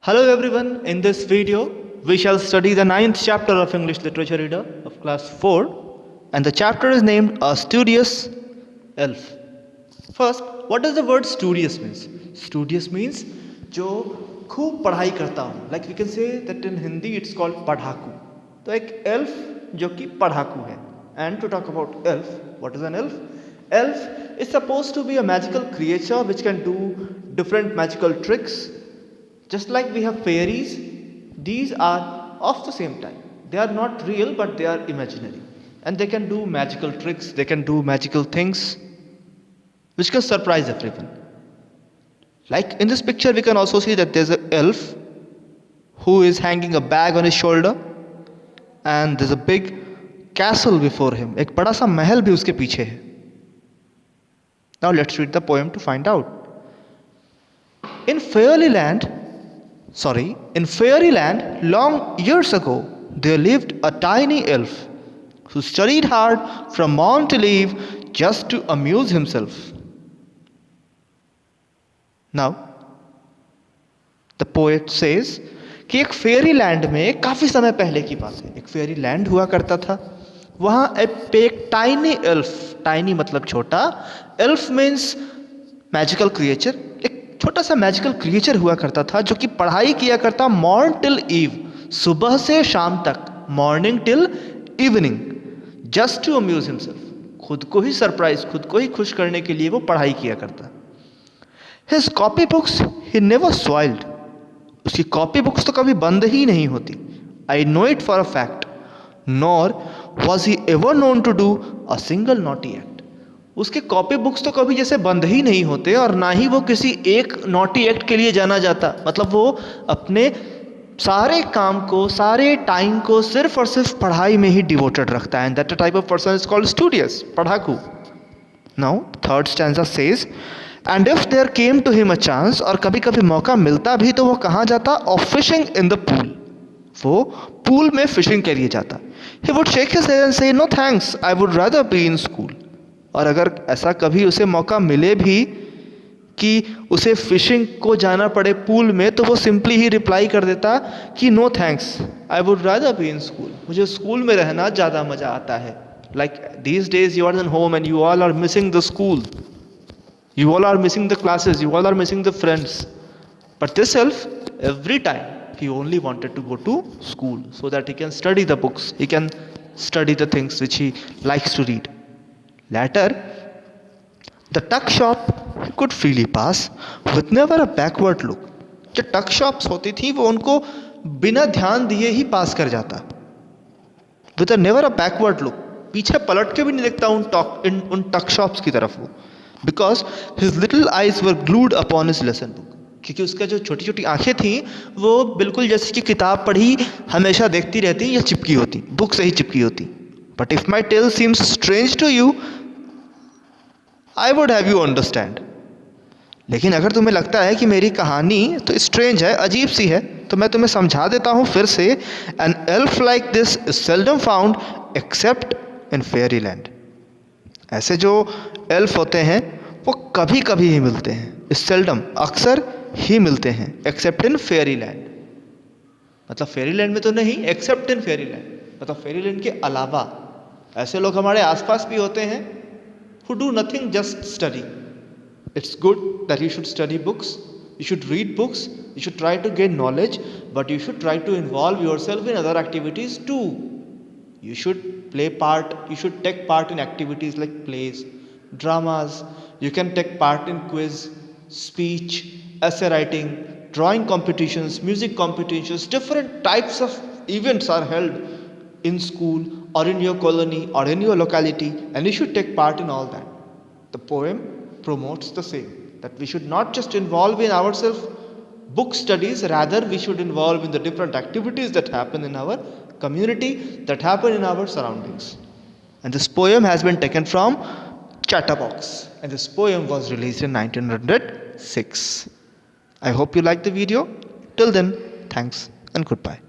Hello everyone, in this video we shall study the ninth chapter of English Literature Reader of class 4 and the chapter is named A Studious Elf. First, what does the word studious means? Studious means जो खूब पढ़ाई करता हो. Like we can say that in Hindi it's called पढ़ाकू. तो एक elf जो कि पढ़ाकू है. And to talk about elf, what is an elf? Elf is supposed to be a magical creature which can do different magical tricks. Just like we have fairies, these are of the same type. They are not real but they are imaginary. And they can do magical tricks, they can do magical things which can surprise everyone. Like in this picture we can also see that there's an elf who is hanging a bag on his shoulder and there's a big castle before him. एक बड़ा सा महल भी उसके पीछे है. Now let's read the poem to find out. In Fairyland, long years ago, there lived a tiny elf who studied hard from morn till eve just to amuse himself. Now, the poet says कि एक फेरी land में काफ़ी समय पहले की बात है, एक फेरी लैंड हुआ करता था. वहाँ पे एक टाइनी एल्फ, टाइनी मतलब छोटा, एल्फ मीन्स मैजिकल क्रिएचर, एक छोटा सा मैजिकल क्रिएचर हुआ करता था जो कि पढ़ाई किया करता मॉर्न टिल ईव, सुबह से शाम तक, morning till evening, just to amuse himself, खुद को ही सरप्राइज, खुद को ही खुश करने के लिए वो पढ़ाई किया करता. हिज कॉपी बुक्स ही नेवर सॉइल्ड, उसकी कॉपी बुक्स तो कभी बंद ही नहीं होती. I know it for a fact, nor was he ever known to do a single naughty act. उसके कॉपी बुक्स तो कभी जैसे बंद ही नहीं होते और ना ही वो किसी एक नॉटी एक्ट के लिए जाना जाता. मतलब वो अपने सारे काम को, सारे टाइम को सिर्फ और सिर्फ पढ़ाई में ही डिवोटेड रखता है. And that type of person is called studious, पढ़ाकू. Now third stanza says and if there came to him a chance, और कभी कभी मौका मिलता भी तो वो कहाँ जाता? Off fishing in the pool, वो पूल में फिशिंग के लिए जाता. He would shake his head and say no thanks, I would rather be in school. और अगर ऐसा कभी उसे मौका मिले भी कि उसे फिशिंग को जाना पड़े पूल में, तो वो सिंपली ही रिप्लाई कर देता कि no thanks, I would rather be in school, मुझे स्कूल में रहना ज़्यादा मज़ा आता है. Like these days you are in home and you all are missing the school, you all are missing the classes, you all are missing the friends. But this elf, every time he only wanted to go to school so that he can study the books, he can study the things which he likes to read. Later, the tuck shop he could freely pass with never a backward look. जो टक shops होती थी वो उनको बिना ध्यान दिए ही पास कर जाता, with a never a backward look, पीछे पलट के भी नहीं देखता उन टक शॉप्स की तरफ वो. Because his little eyes were glued upon his lesson book, क्योंकि उसका जो छोटी छोटी आंखें थीं वो बिल्कुल जैसे कि किताब पढ़ी हमेशा देखती रहती या चिपकी होती, बुक से ही चिपकी होती. But if my tale seems strange to you, I would have you understand. लेकिन अगर तुम्हें लगता है कि मेरी कहानी तो स्ट्रेंज है, अजीब सी है, तो मैं तुम्हें समझा देता हूँ फिर से. An elf like this is seldom found except in fairyland. ऐसे जो एल्फ होते हैं वो कभी कभी ही मिलते हैं, सेल्डम, अक्सर ही मिलते हैं, एक्सेप्ट इन फेरीलैंड. मतलब फेरीलैंड में तो नहीं, एक्सेप्ट इन फेरीलैंड, मतलब फेरीलैंड के अलावा. ऐसे लोग हमारे आसपास भी होते हैं who do nothing, just study. It's good that you should study books, you should read books, you should try to gain knowledge, but you should try to involve yourself in other activities too. You should you should take part in activities like plays, dramas. You can take part in quiz, speech, essay writing, drawing competitions, music competitions. Different types of events are held in school or in your colony or in your locality, and you should take part in all that. The poem promotes the same, that we should not just involve in ourselves book studies, rather we should involve in the different activities that happen in our community, that happen in our surroundings. And this poem has been taken from Chatterbox, and this poem was released in 1906. I hope you liked the video. Till then, thanks and goodbye.